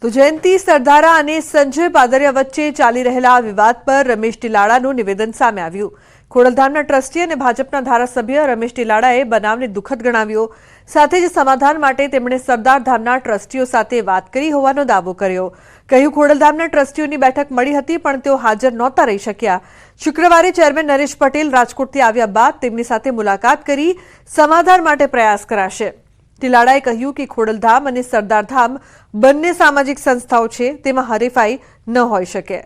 તો જયંતી સરદારા અને સંજય પાદરિયા વચ્ચે ચાલી રહેલા વિવાદ પર રમેશ ટીલાડાનું નિવેદન સામે આવ્યું। ખોડલધામના ટ્રસ્ટી અને ભાજપના ધારાસભ્ય રમેશ ટીલાડાએ બનાવને દુઃખદ ગણાવ્યો। સાથે જ સમાધાન માટે તેમણે સરદારધામના ટ્રસ્ટીઓ સાથે વાત કરી હોવાનો દાવો કર્યો। કહ્યું ખોડલધામના ટ્રસ્ટીઓની બેઠક મળી હતી પણ તેઓ હાજર નહોતા રહી શક્યા। શુક્રવારે ચેરમેન નરેશ પટેલ રાજકોટથી આવ્યા બાદ તેમની સાથે મુલાકાત કરી સમાધાન માટે પ્રયાસ કરાશે। ટીલાડાએ કહ્યું કે ખોડલધામ અને સરદારધામ બંને સામાજિક સંસ્થાઓ છે, તેમાં હરીફાઈ ન હોઈ શકે।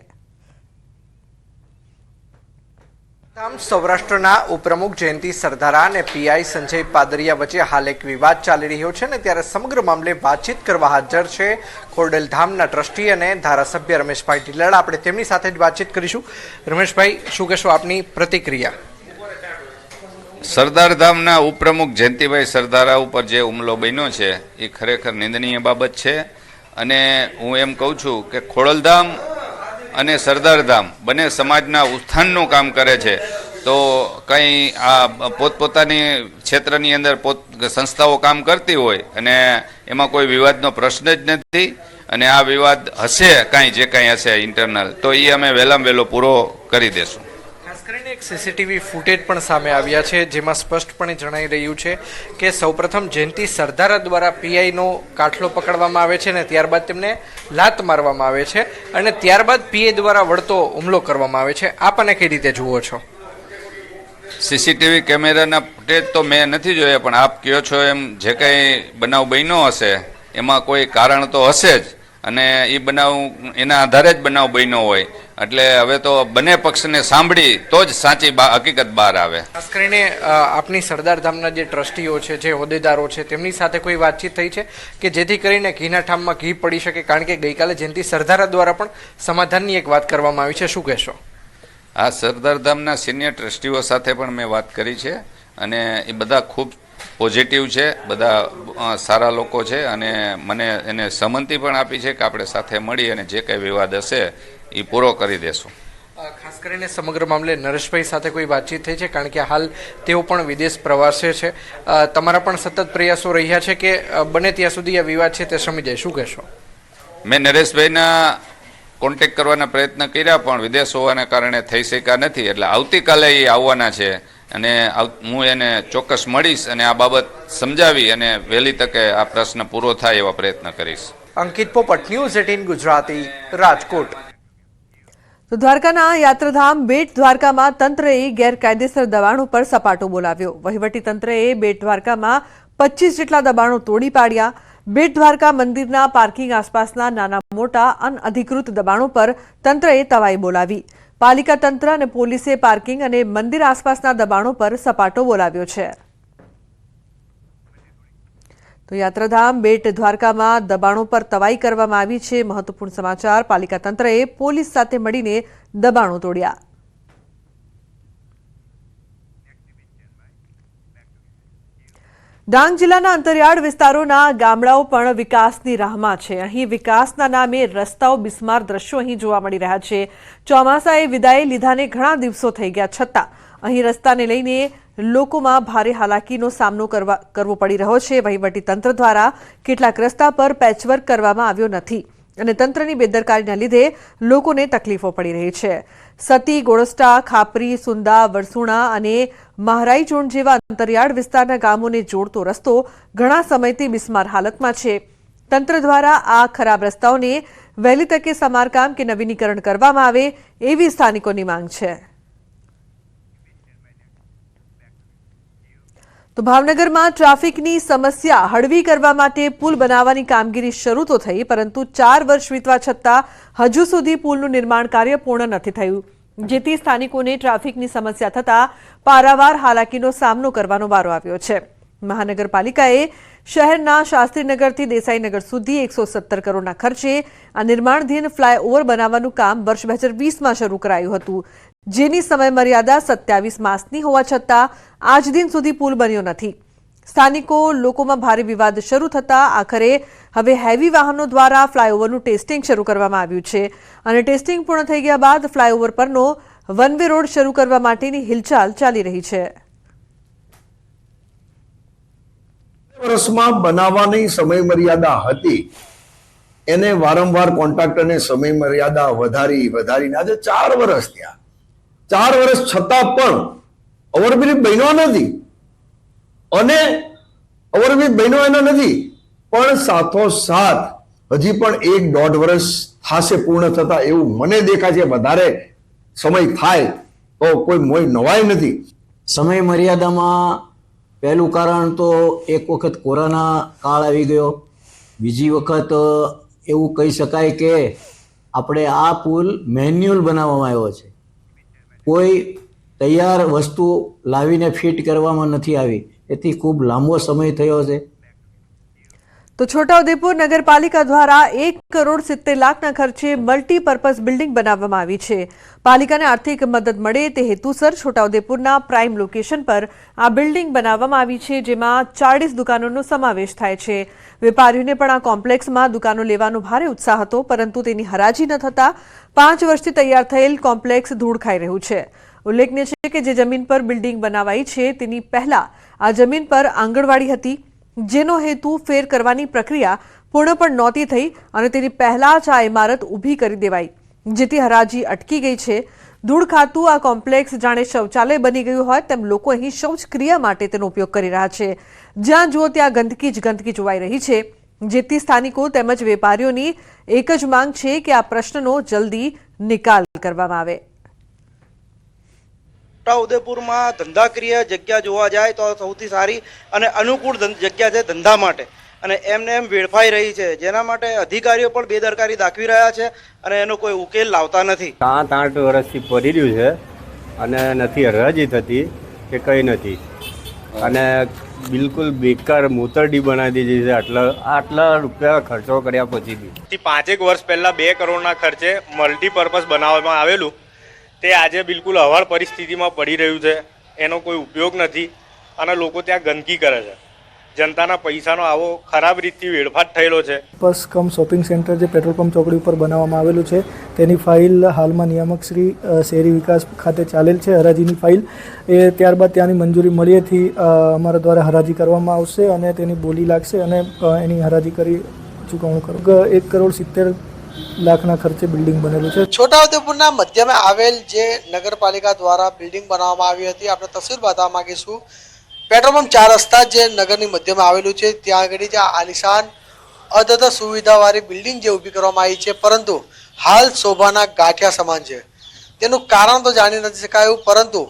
સૌરાષ્ટ્રના ઉપપ્રમુખ જયંતી સરદારા અને પીઆઈ સંજય પાદરિયા વચ્ચે હાલ એક વિવાદ ચાલી રહ્યો છે ને ત્યારે સમગ્ર મામલે વાતચીત કરવા હાજર છે ખોડલધામના ટ્રસ્ટી અને ધારાસભ્ય રમેશભાઈ ટીલાડા। આપણે તેમની સાથે જ વાતચીત કરીશું। રમેશભાઈ, શું કહેશો આપની પ્રતિક્રિયા? સરદારધામના ઉપપ્રમુખ જયંતિભાઈ સરદારા ઉપર જે હુમલો બન્યો છે એ ખરેખર નિંદનીય બાબત છે અને હું એમ કહું છું કે ખોડલધામ અને સરદારધામ બંને સમાજના ઉત્થાનનું કામ કરે છે, તો કંઈ આ પોતપોતાની ક્ષેત્રની અંદર સંસ્થાઓ કામ કરતી હોય અને એમાં કોઈ વિવાદનો પ્રશ્ન જ નથી અને આ વિવાદ હશે કાંઈ જે કાંઈ હશે ઇન્ટરનલ તો એ અમે વહેલામાં વહેલો પૂરો કરી દેશું। ખાસ કરીને એક સીસીટીવી ફૂટેજ પણ સામે આવ્યા છે જેમાં સ્પષ્ટપણે જણાઈ રહ્યું છે કે સૌપ્રથમ જયંતી સરદારા દ્વારા પીઆઈનો કાઠલો પકડવામાં આવે છે અને ત્યારબાદ તેમને લાત મારવામાં આવે છે અને ત્યારબાદ પીઆઈ દ્વારા વળતો હુમલો કરવામાં આવે છે। આપ આને કઈ રીતે જુઓ છો? સીસીટીવી કેમેરાના ફૂટેજ તો મેં નથી જોયા, પણ આપ કહો છો એમ જે કંઈ બનાવ બન્યો હશે એમાં કોઈ કારણ તો હશે જ અને એ બનાવ એના આધારે જ બનાવ બન્યો હોય એટલે હવે તો બંને પક્ષને સાંભળી તો જ સાચી હકીકત બહાર આવે। ખાસ કરીને આપની સરદારધામના જે ટ્રસ્ટીઓ છે, જે હોદ્દેદારો છે, તેમની સાથે કોઈ વાતચીત થઈ છે કે જેથી કરીને ઘીના ઠામમાં ઘી પડી શકે? કારણ કે ગઈકાલે જયંતી સરદારા દ્વારા પણ સમાધાનની એક વાત કરવામાં આવી છે, શું કહેશો? આ સરદારધામના સિનિયર ટ્રસ્ટીઓ સાથે પણ મેં વાત કરી છે અને એ બધા ખૂબ પોઝિટિવ છે, બધા સારા લોકો છે અને મને એને સંમતિ પણ આપી છે કે આપણે સાથે મળી અને જે કંઈ વિવાદ હશે એ પૂરો કરી દેશું। ખાસ કરીને સમગ્ર મામલે નરેશભાઈ સાથે કોઈ વાતચીત થઈ છે? કારણ કે હાલ તેઓ પણ વિદેશ પ્રવાસે છે, તમારા પણ સતત પ્રયાસો રહ્યા છે કે બને ત્યાં સુધી આ વિવાદ છે તે શમી જાય, શું કહેશો? મેં નરેશભાઈના કોન્ટેક્ટ કરવાના પ્રયત્ન કર્યા પણ વિદેશ હોવાને કારણે થઈ શક્યા નથી, એટલે આવતીકાલે એ આવવાના છે અને હું એને ચોક્કસ મળીશ અને આ બાબત સમજાવી અને વહેલી તકે આ પ્રશ્ન પૂરો થાય એવા પ્રયત્ન કરીશ। અંકિત પોપટ, ન્યૂઝ 18 ગુજરાતી, રાજકોટ। તો દ્વારકાના યાત્રાધામ બેટ દ્વારકામાં તંત્રએ ગેરકાયદેસર દબાણો પર સપાટો બોલાવ્યો। વહીવટી તંત્રએ બેટ દ્વારકામાં 25 જેટલા દબાણો તોડી પાડ્યા। બેટ દ્વારકા મંદિરના પાર્કિંગ આસપાસના નાના મોટા અનઅધિકૃત દબાણો પર તંત્રએ તવાઈ બોલાવી। પાલિકા તંત્ર અને પોલીસે પાર્કિંગ અને મંદિર આસપાસના દબાણો પર સપાટો બોલાવ્યો છે। તો યાત્રાધામ બેટ દ્વારકામાં દબાણો પર તવાઈ કરવામાં આવી છે। મહત્વપૂર્ણ સમાચાર, પાલિકા તંત્રએ પોલીસ સાથે મળીને દબાણો તોડ્યા। ડાંગ જિલ્લાના અંતરિયાળ વિસ્તારોના ગામડાઓ પણ વિકાસની રાહમાં છે। અહીં વિકાસના નામે રસ્તાઓ બિસ્માર દ્રશ્યો અહીં જોવા મળી રહ્યા છે। ચોમાસાએ વિદાય લીધાને ઘણા દિવસો થઈ ગયા છતાં અહીં રસ્તાને લઈને લોકોમાં ભારે હાલાકીનો સામનો કરવો પડી રહ્યો છે। વહીવટી તંત્ર દ્વારા કેટલાક રસ્તા પર પેચવર્ક કરવામાં આવ્યો નથી અને તંત્રની બેદરકારીના લીધે લોકોને તકલીફો પડી રહી છે। સતી, ગોળસ્ટા, ખાપરી, સુંદા, વરસુણા અને મહારાઈચોણ જેવા અંતરિયાળ વિસ્તારના ગામોને જોડતો રસ્તો ઘણા સમયથી બિસ્માર હાલતમાં છે। તંત્ર દ્વારા આ ખરાબ રસ્તાઓને વહેલી તકે સમારકામ કે નવીનીકરણ કરવામાં આવે એવી સ્થાનિકોની માંગ છે। તો ભાવનગરમાં ટ્રાફિકની સમસ્યા હળવી કરવા માટે પુલ બનાવવાની કામગીરી શરૂ તો થઈ, પરંતુ 4 વર્ષ વીતવા છતાં હજુ સુધી પુલનું નિર્માણ કાર્ય પૂર્ણ નથી થયું, જેથી સ્થાનિકોને ટ્રાફિકની સમસ્યા થતા પારાવાર હાલાકીનો સામનો કરવાનો વારો આવ્યો છે। મહાનગરપાલિકાએ શહેરના શાસ્ત્રીનગરથી દેસાઈનગર સુધી 117 કરોડના ખર્ચે આ નિર્માણધીન ફ્લાયઓવર બનાવવાનું કામ વર્ષ 2020માં શરૂ કરાયું હતું, જેની સમયમર્યાદા 27 માસની હોવા છતાં આજ દિન સુધી પુલ બન્યો નથી। સ્થાનિકો લોકોમાં ભારે વિવાદ શરૂ થતા આખરે હવે હેવી વાહનો દ્વારા ફ્લાયઓવરનું ટેસ્ટિંગ શરૂ કરવામાં આવ્યું છે અને ટેસ્ટિંગ પૂર્ણ થઈ ગયા બાદ ફ્લાયઓવર પરનો વન વે રોડ શરૂ કરવા માટેની હિલચાલ ચાલી રહી છે। વર્ષમાં બનાવવાની સમય મર્યાદા હતી એને વારંવાર કોન્ટ્રાક્ટરને સમય મર્યાદા વધારીને આજે 4 વર્ષ થયા. 4 વર્ષ છતાં પણ ઓવરબ્રિજ બન્યો નથી, અને ઓવરબ્રિજ બન્યો એનો નથી, પણ સાથોસાથ હજી પણ 1-1.5 વર્ષ થશે પૂર્ણ થતા એવું મને દેખાય છે. વધારે સમય થાય તો કોઈ મોય નવાય નથી. સમય મર્યાદામાં પહેલું કારણ તો એક વખત કોરોના કાળ આવી ગયો, બીજી વખત એવું કહી શકાય કે આપણે આ પુલ મેન્યુઅલ બનાવવામાં આવ્યો છે, કોઈ તૈયાર વસ્તુ લાવીને ફિટ કરવામાં નથી આવી, એથી ખૂબ લાંબો સમય થયો છે. તો છોટાઉદેપુર નગરપાલિકા દ્વારા 1 કરોડ 70 લાખના ખર્ચે મલ્ટીપર્પઝ બિલ્ડિંગ બનાવવામાં આવી છે. પાલિકાને આર્થિક મદદ મળે તે હેતુસર છોટાઉદેપુરના પ્રાઇમ લોકેશન પર આ બિલ્ડિંગ બનાવવામાં આવી છે, જેમાં 40 દુકાનોનો સમાવેશ થાય છે. વેપારીઓને પણ આ કોમ્પ્લેક્સમાં દુકાનો લેવાનો ભારે ઉત્સાહ હતો, પરંતુ તેની હરાજી ન થતા 5 વર્ષથી તૈયાર થયેલ કોમ્પ્લેક્સ ધૂળ ખાઈ રહ્યું છે. ઉલ્લેખનીય છે કે જે જમીન પર બિલ્ડિંગ બનાવાઈ છે તેની પહેલા આ જમીન પર આંગણવાડી હતી, જેનો હેતુ ફેર કરવાની પ્રક્રિયા પૂર્ણ પણ નહોતી થઈ અને તેની પહેલા જ આ ઇમારત ઊભી કરી દેવાઈ, જેથી હરાજી અટકી ગઈ છે. ધૂળ ખાતું આ કોમ્પ્લેક્સ જાણે શૌચાલય બની ગયું હોય તેમ લોકો અહીં શૌચક્રિયા માટે તેનો ઉપયોગ કરી રહ્યા છે. જ્યાં જુઓ ત્યાં ગંદકી જ ગંદકી જોવાઈ રહી છે, જેથી સ્થાનિકો તેમજ વેપારીઓની એક જ માંગ છે કે આ પ્રશ્નનો જલ્દી નિકાલ કરવામાં આવે. છોટાઉદેપુરમાં ધંધાકીય જગ્યા જોવા જાય તો સૌથી સારી અને અનુકૂળ જગ્યા છે ધંધા માટે, અને એમને એમ વેડફાઈ રહી છે, જેના માટે અધિકારીઓ પણ બેદરકારી દાખવી રહ્યા છે અને એનો કોઈ ઉકેલ લાવતા નથી. 7-8 વર્ષથી પડી રહ્યું છે અને નથી હરાજી થતી કે કંઈ નથી, અને બિલકુલ બેકાર મોતરડી બનાવી દીધી છે. આટલા રૂપિયા ખર્ચો કર્યા પછી બી 5 વર્ષ પહેલાં 2 કરોડના ખર્ચે મલ્ટીપર્પઝ બનાવવામાં આવેલું તે આજે બિલકુલ હવાળ પરિસ્થિતિમાં પડી રહ્યું છે. એનો કોઈ ઉપયોગ નથી અને લોકો ત્યાં ગંદકી કરે છે. જનતાના પૈસાનો આવો ખરાબ રીતથી વેડફાટ થયેલો છે. બસ કમ શોપિંગ સેન્ટર જે પેટ્રોલ પંપ ચોકડી ઉપર બનાવવામાં આવેલું છે, તેની ફાઇલ હાલમાં નિયામક શ્રી શહેરી વિકાસ ખાતે ચાલેલ છે, હરાજીની ફાઇલ. એ ત્યારબાદ ત્યાંની મંજૂરી મળીએથી અમારા દ્વારા હરાજી કરવામાં આવશે અને તેની બોલી લાગશે અને એની હરાજી કરી ચૂકવણું કરું. 1 કરોડ 70 લાખના ખર્ચે બિલ્ડિંગ બનેલું છે. છોટાઉદેપુરના મધ્યમાં આવેલ જે નગરપાલિકા દ્વારા બિલ્ડિંગ બનાવવામાં આવી હતી, આપણે તસવીર બતાવવા માંગીશું. પેટ્રોલ પંપ 4 રસ્તા જે નગરની મધ્યમાં આવેલું છે, ત્યાં આગળ જે આલિશાન અદ્યત સુવિધાવાળી બિલ્ડિંગ જે ઊભી કરવામાં આવી છે, પરંતુ હાલ શોભાના ગાંઠિયા સમાન છે. તેનું કારણ તો જાણી નથી શકાયું, પરંતુ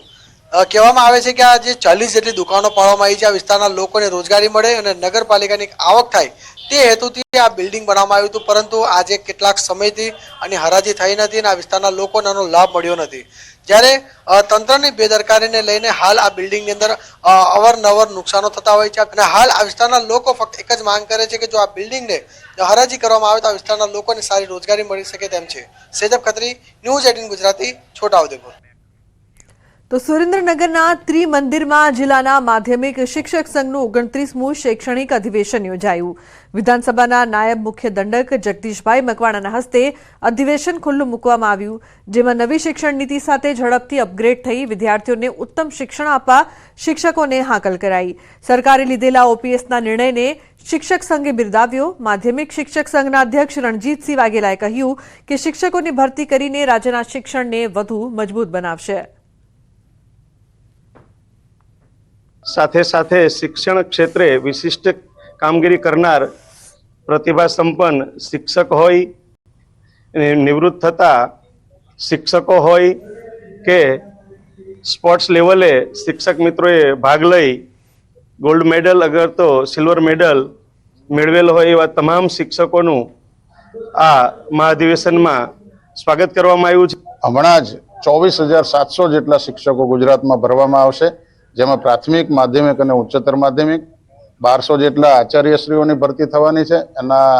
કહેવામાં આવે છે કે આ જે 40 જેટલી દુકાનો પાડવામાં આવી છે, આ વિસ્તારના લોકોને રોજગારી મળે અને નગરપાલિકાની આવક થાય તે હેતુથી આ બિલ્ડિંગ બનાવવામાં આવ્યું હતું, પરંતુ આજે કેટલાક સમયથી આની હરાજી થઈ નથી અને આ વિસ્તારના લોકોને આનો લાભ મળ્યો નથી. જ્યારે તંત્રની બેદરકારીને લઈને હાલ આ બિલ્ડિંગની અંદર અવારનવાર નુકસાનો થતા હોય છે અને હાલ આ વિસ્તારના લોકો ફક્ત એક જ માંગ કરે છે કે જો આ બિલ્ડિંગને હરાજી કરવામાં આવે તો આ વિસ્તારના લોકોને સારી રોજગારી મળી શકે તેમ છે. સેજબ ખત્રી, ન્યૂઝ 18 ગુજરાતી, છોટાઉદેપુર. તો સુરેન્દ્રનગરના ત્રિમંદિરમાં જિલ્લાના માધ્યમિક શિક્ષક સંઘનું 29મું શૈક્ષણિક અધિવેશન યોજાયું. વિધાનસભાના નાયબ મુખ્ય દંડક જગદીશભાઈ મકવાણાના હસ્તે અધિવેશન ખુલ્લું મૂકવામાં આવ્યું, જેમાં નવી શિક્ષણ નીતિ સાથે ઝડપથી અપગ્રેડ થઈ વિદ્યાર્થીઓને ઉત્તમ શિક્ષણ આપવા શિક્ષકોને હાકલ કરાઈ. સરકારે લીધેલા ઓપીએસના નિર્ણયને શિક્ષક સંઘે બિરદાવ્યો. માધ્યમિક શિક્ષક સંઘના અધ્યક્ષ રણજીતસિંહ વાઘેલાએ કહ્યું કે શિક્ષકોની ભરતી કરીને રાજ્યના શિક્ષણને વધુ મજબૂત બનાવશે. સાથે સાથે શિક્ષણ ક્ષેત્રે વિશિષ્ટ કામગીરી કરનાર પ્રતિભા સંપન્ન શિક્ષક હોય, નિવૃત્ત થતા શિક્ષકો હોય કે સ્પોર્ટ્સ લેવલે શિક્ષક મિત્રોએ ભાગ લઈ ગોલ્ડ મેડલ અગર તો સિલ્વર મેડલ મેળવેલ હોય એવા તમામ શિક્ષકોનું આ મહાઅધિવેશનમાં સ્વાગત કરવામાં આવ્યું છે. હમણાં જ 24,700 જેટલા શિક્ષકો ગુજરાતમાં ભરવામાં આવશે, જેમાં પ્રાથમિક, માધ્યમિક અને ઉચ્ચતર માધ્યમિક 1200 જેટલા આચાર્યશ્રીઓની ભરતી થવાની છે. એના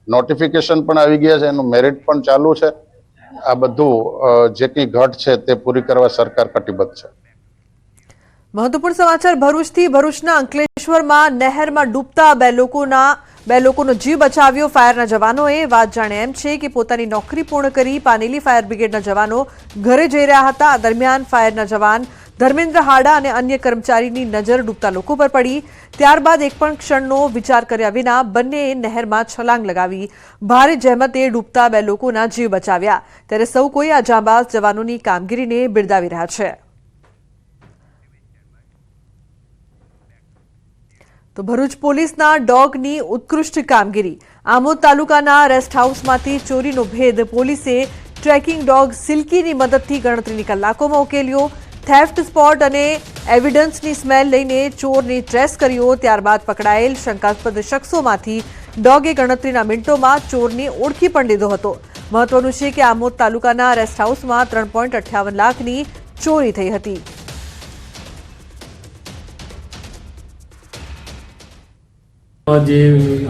નોટિફિકેશન પણ આવી ગયા છે, એનું મેરિટ પણ ચાલુ છે. આ બધું જે કંઈ ઘટ છે તે પૂરી કરવા સરકાર કટિબદ્ધ છે. મહત્વપૂર્ણ સમાચાર ભરૂચથી. ભરૂચના અંકલેશ્વરમાં નહેરમાં ડૂબતા બે લોકોનો જીવ બચાવ્યો ફાયરના જવાનોએ. વાત જાણે એમ છે કે પોતાની નોકરી પૂર્ણ કરી પાનેલી ફાયર બ્રિગેડના જવાનો ઘરે જઈ રહ્યા હતા. આ દરમિયાન ફાયરના જવાન ધર્મેન્દ્ર હાડા અને અન્ય કર્મચારીની નજર ડૂબતા લોકો પર પડી. ત્યારબાદ એક પણ ક્ષણનો વિચાર કર્યા વિના બંનેએ નહેરમાં છલાંગ લગાવી ભારે જહેમતે ડૂબતા 2 લોકોના જીવ બચાવ્યા. ત્યારે સૌ કોઈ આ જાંબાઝ જવાનોની કામગીરીને બિરદાવી રહ્યા છે. તો ભરૂચ પોલીસના ડોગની ઉત્કૃષ્ટ કામગીરી. આમોદ તાલુકાના રેસ્ટ હાઉસમાંથી ચોરીનો ભેદ પોલીસે ટ્રેકિંગ ડોગ સિલ્કીની મદદથી ગણતરીની કલાકોમાં ઉકેલ્યો. થેફ્ટ સ્પોટ અને એવિડન્સની સ્મેલ લઈને ચોરને ટ્રેસ કર્યો. ત્યારબાદ પકડાયેલ શંકાસ્પદ શખ્સોમાંથી ડોગે ગણતરીના મિનિટોમાં ચોરને ઓળખી પણ લીધો હતો. મહત્વનું છે કે આમોદ તાલુકાના રેસ્ટ હાઉસમાં 3.58 લાખની ચોરી થઈ હતી. જે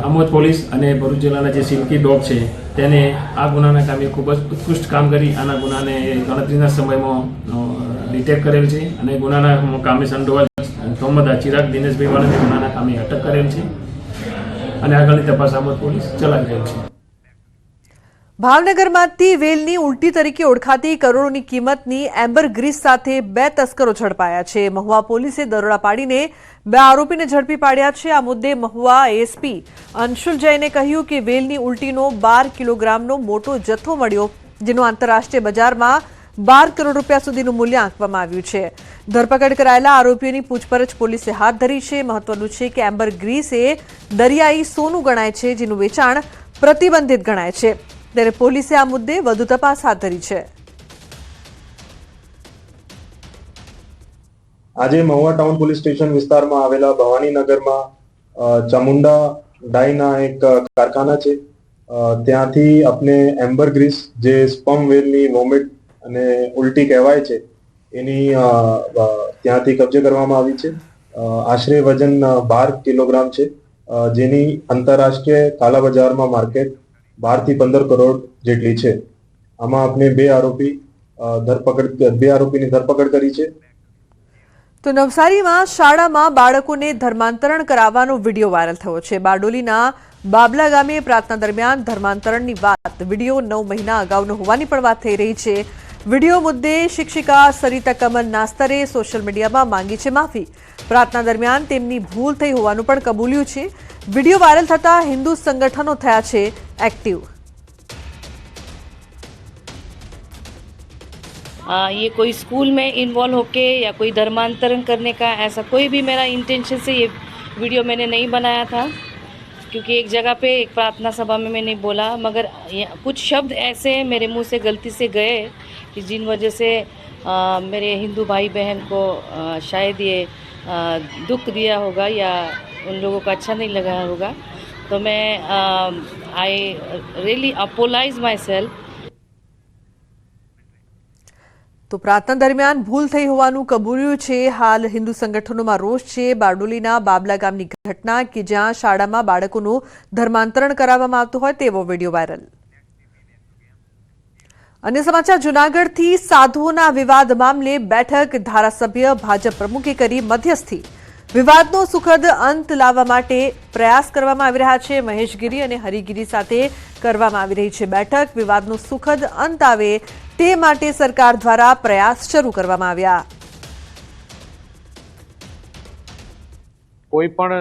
આમોદ પોલીસ અને ભરૂચ જિલ્લાના જે સિલ્કી ડોગ છે તેને આ ગુનાના કામે ખૂબ જ ઉત્કૃષ્ટ કામ કરી આના ગુનાને ગણતરીના સમયમાં ડિટેક્ટ કરેલ છે અને ગુનાના કામે સંડોવાયેલ તોમદાર ચિરાગ દિનેશભાઈ વાળાને ગુનાના કામે અટક કરેલ છે અને આગળની તપાસ આમોદ પોલીસ ચલાવી રહેલ છે. ભાવનગરમાંથી વેલની ઉલટી તરીકે ઓળખાતી કરોડોની કિંમતની એમ્બર ગ્રીસ સાથે 2 તસ્કરો ઝડપાયા છે. મહુવા પોલીસે દરોડા પાડીને 2 આરોપીને ઝડપી પાડ્યા છે. આ મુદ્દે મહુવા એસપી અંશુલ જૈને કહ્યું કે વેલની ઉલટીનો 12 કિલોગ્રામનો મોટો જથ્થો મળ્યો, જેનું આંતરરાષ્ટ્રીય બજારમાં 12 કરોડ રૂપિયા સુધીનું મૂલ્ય આંકવામાં આવ્યું છે. ધરપકડ કરાયેલા આરોપીઓની પૂછપરછ પોલીસે હાથ ધરી છે. મહત્વનું છે કે એમ્બર ગ્રીસ એ દરિયાઈ સોનું ગણાય છે, જેનું વેચાણ પ્રતિબંધિત ગણાય છે. ત્યારે પોલીસે આ મુદ્દે વધુ તપાસ હાથ ધરી છે. આજે મહુવા ટાઉન પોલીસ સ્ટેશન વિસ્તારમાં આવેલા ભવાનીનગરમાં ચામુંડા ડાઈના એક કારખાના છે. ત્યાંથી આપણે એમ્બર ગ્રીસ જે સ્પર્મ વેલની વોમિટ અને ઉલટી કહેવાય છે એની ત્યાંથી કબજે કરવામાં આવી છે. આશરે વજન 12 કિલોગ્રામ છે, જેની આંતરરાષ્ટ્રીય કાલા બજારમાં માર્કેટ 12 થી 15 કરોડ જેટલી છે. આમાં આપણે 2 આરોપીની ધરપકડ કરી છે. તો નવસારીમાં શાળામાં બાળકોને ધર્માંતરણ કરાવવાનો વિડીયો વાયરલ થયો છે. બારડોલીના બાબલા ગામે પ્રાર્થના દરમિયાન ધર્માંતરણની વાત વિડીયો 9 મહિના અગાઉનો હોવાની પણ વાત થઈ રહી છે. વિડીયો મુદ્દે શિક્ષિકા સરિતા કમલ નાસ્તરે સોશિયલ મીડિયામાં માંગી છે માફી. પ્રાર્થના દરમિયાન તેમની ભૂલ થઈ હોવાનું પણ કબૂલ્યું છે. वीडियो वायरल थता हिंदू संगठनों थया छे एक्टिव। ये कोई स्कूल में इन्वॉल्व होके या कोई धर्मांतरण करने का ऐसा कोई भी मेरा इंटेंशन से ये वीडियो मैंने नहीं बनाया था, क्योंकि एक जगह पे एक प्रार्थना सभा में मैंने बोला, मगर कुछ शब्द ऐसे मेरे मुंह से गलती से गए कि जिन वजह से मेरे हिंदू भाई बहन को शायद ये दुख दिया होगा या उन लोगों को अच्छा नहीं लगा होगा। तो मैं I really apologise my self. तो प्रार्थना दरमियान भूल थई होवानुं कबूल्युं छे। हाल हिंदू संगठनों रोष छे। बारडोलीना बाबला गामनी घटना कि ज्यां शाळामां बाळकोनुं धर्मांतरण कराववामां आवतुं होय तेवो विडियो वायरल। अन्य समाचार जूनागढ़थी साधुओना विवाद मामले बैठक धारासभ्य भाजप प्रमुखे करी मध्यस्थी। विवादनो सुखद अंत लाववा माटे प्रयास करवामां आवी रह्या छे। महेशगिरी अने हरिगिरी साथे करवामां आवी रही छे बैठक। विवादनो सुखद अंत आवे ते माटे सरकार द्वारा प्रयास शरू करवामां आव्या। कोई पण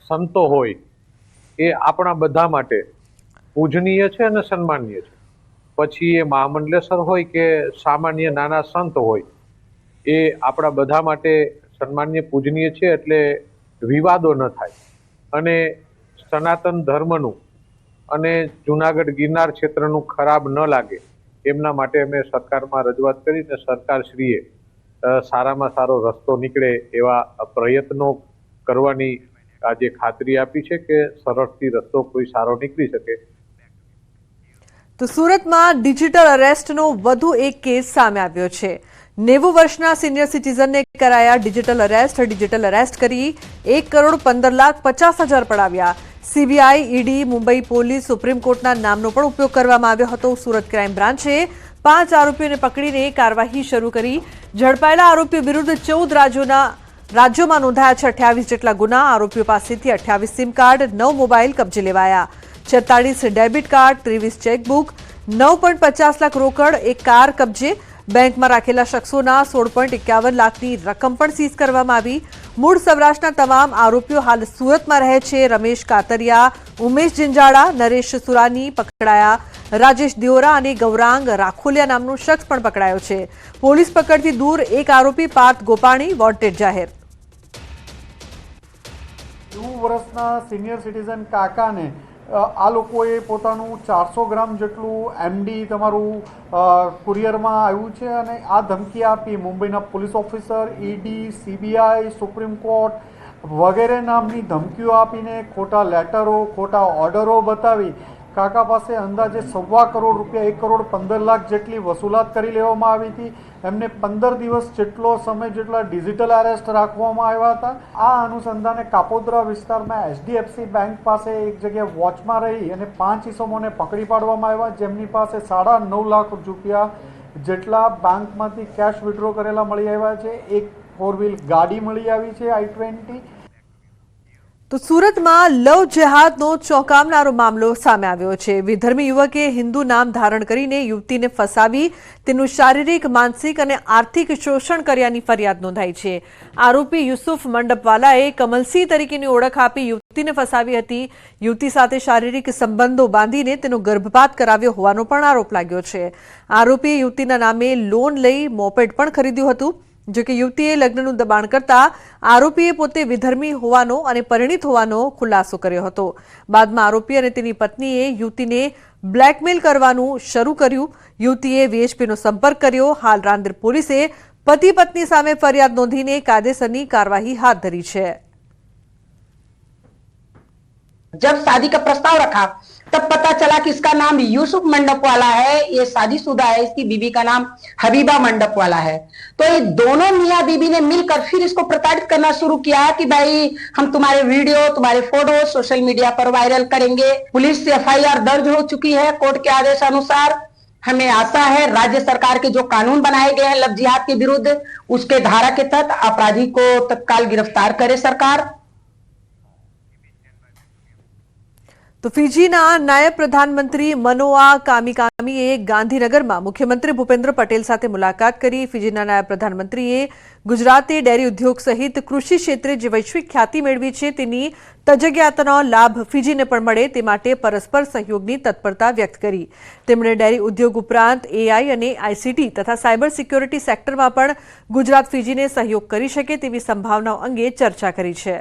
संतो होय ए आपणा बधा माटे पूजनीय छे अने सन्मानीय छे। पछी ए महामंडलेश्वर होय के सामान्य नाना संत होय ए आपणा बधा माटे सन्मान्य पूजनीय छे। एटले विवादो न थाय अने सनातन धर्मनुं अने जूनागढ़ गिरनार क्षेत्रनुं खराब न लागे एमना माटे अमे सरकारमां रजूआत करीने सरकारश्रीए सारामां सारो रस्तो નીકળે એવા પ્રયત્નો કરવાની આજે ખાતરી આપી છે કે સરળથી રસ્તો કોઈ સારો નીકળી શકે। તો સુરતમાં ડિજિટલ અરેસ્ટનો વધુ એક કેસ સામે આવ્યો છે। 90 વર્ષના સિનિયર સિટીઝનને કરાયા ડિજિટલ અરેસ્ટ કરી 1,15,50,000 પડાવ્યા। CBI, ED, Mumbai police, supreme कोर्टना नामनो पण उपयोग करवामां आव्यो हतो। सूरत क्राइम ब्रांचे 5 आरोपीओने पकड़ीने कार्यवाही शरू करी। झड़पाયેલા आरोपीओ विरुद्ध 14 राज्योमां नोंधाया छे 28 जेटला गुना। आरोपीओ पासेथी 28 सिम कार्ड, 9 मोबाइल कब्जे लेवाया। 46 डेबिट कार्ड, 23 चेकबुक, 9.50 लाख रोकड़, एक कार कब्जे। બેંકમાં રાખેલા શખ્સોના 16.51 લાખની રકમ પણ સીઝ કરવામાં આવી. મૂળ સૌરાષ્ટ્રના તમામ આરોપીઓ હાલ સુરતમાં રહે છે. રમેશ કાતરિયા, ઉમેશ જિંજાડા, નરેશ સુરાની પકડાયા. રાજેશ દિયોરા અને ગૌરાંગ રાખોલિયા નામનો શખ્સ પણ પકડાયો છે. પોલીસ પકડથી દૂર એક આરોપી પાર્થ ગોપાણી વોન્ટેડ જાહેર. 90 વર્ષના સિનિયર સિટીઝન કાકાને આ લોકોએ પોતાનું 400 ગ્રામ જેટલું એમડી તમારું કુરિયરમાં આવ્યું છે અને આ ધમકી આપી મુંબઈના police officer, ED, CBI, Supreme Court વગેરે નામની ધમકીઓ આપીને ખોટા લેટરો, ખોટા ઓર્ડરો બતાવી કાકા પાસે અંદાજે ₹1.25 કરોડ, 1.15 કરોડ જેટલી વસૂલાત કરી લેવામાં આવી હતી. એમને 15 દિવસ જેટલો સમય જેટલા ડિજિટલ અરેસ્ટ રાખવામાં આવ્યા હતા. આ અનુસંધાને કાપોદ્રા વિસ્તારમાં HDFC બેંક પાસે એક જગ્યાએ વોચમાં રહી અને 5 ઇસમોને પકડી પાડવામાં આવ્યા, જેમની પાસે ₹9.5 લાખ રૂપિયા જેટલા બેંકમાંથી કેશ વિડ્રો કરેલા મળી આવ્યા છે. એક 4 વ્હીલ ગાડી મળી આવી છે i20. તો સુરતમાં લવ જેહાદનો ચોંકાવનારો મામલો સામે આવ્યો છે. વિધર્મી યુવકે હિન્દુ નામ ધારણ કરીને યુવતીને ફસાવી તેનું શારીરિક, માનસિક અને આર્થિક શોષણ કર્યાની ફરિયાદ નોંધાઈ છે. આરોપી યુસુફ મંડપવાલાએ કમલસિંહ તરીકેની ઓળખ આપી યુવતીને ફસાવી હતી. યુવતી સાથે શારીરિક સંબંધો બાંધીને તેનો ગર્ભપાત કરાવ્યો હોવાનો પણ આરોપ લાગ્યો છે. આરોપીએ યુવતીના નામે લોન લઈ મોપેડ પણ ખરીદ્યું હતું. જો કે યુવતીએ લગ્નનું દબાણ કરતા આરોપીએ પોતે વિધર્મી હોવાનો અને પરિણીત હોવાનો ખુલાસો કર્યો હતો. બાદમાં આરોપી અને તેની પત્નીએ યુવતીને બ્લેકમેલ કરવાનું શરૂ કર્યું. યુવતીએ VHPનો સંપર્ક કર્યો. હાલ રાંદેર પોલીસે પતિ પત્ની સામે ફરિયાદ નોંધીને કાયદેસરની કાર્યવાહી હાથ ધરી છે. जब शादी का प्रस्ताव रखा तब पता चला कि इसका नाम यूसुफ मंडप वाला है, ये शादीशुदा है, इसकी बीवी का नाम हबीबा मंडप वाला है. तो ये दोनों मियाँ बीबी ने मिलकर फिर इसको प्रताड़ित करना शुरू किया कि भाई हम तुम्हारे वीडियो, तुम्हारे फोटो सोशल मीडिया पर वायरल करेंगे. पुलिस से FIR दर्ज हो चुकी है कोर्ट के आदेश अनुसार. हमें आशा है राज्य सरकार के जो कानून बनाए गए हैं लव जिहाद के विरुद्ध, उसके धारा के तहत अपराधी को तत्काल गिरफ्तार करे सरकार. તો ફિજીના નાયબ પ્રધાનમંત્રી મનોઆ કામિકામીએ ગાંધીનગરમાં મુખ્યમંત્રી ભૂપેન્દ્ર પટેલ સાથે મુલાકાત કરી. ફિજીના નાયબ પ્રધાનમંત્રીએ ગુજરાતે ડેરી ઉદ્યોગ સહિત કૃષિ ક્ષેત્રે જે વૈશ્વિક ખ્યાતિ મેળવી છે તેની તજજ્ઞાતાનો લાભ ફિજીને પણ મળે તે માટે પરસ્પર સહયોગની તત્પરતા વ્યક્ત કરી. તેમણે ડેરી ઉદ્યોગ ઉપરાંત AI અને ICT તથા સાયબર સિક્યોરિટી સેક્ટરમાં પણ ગુજરાત ફિજીને સહયોગ કરી શકે તેવી સંભાવનાઓ અંગે ચર્ચા કરી છે.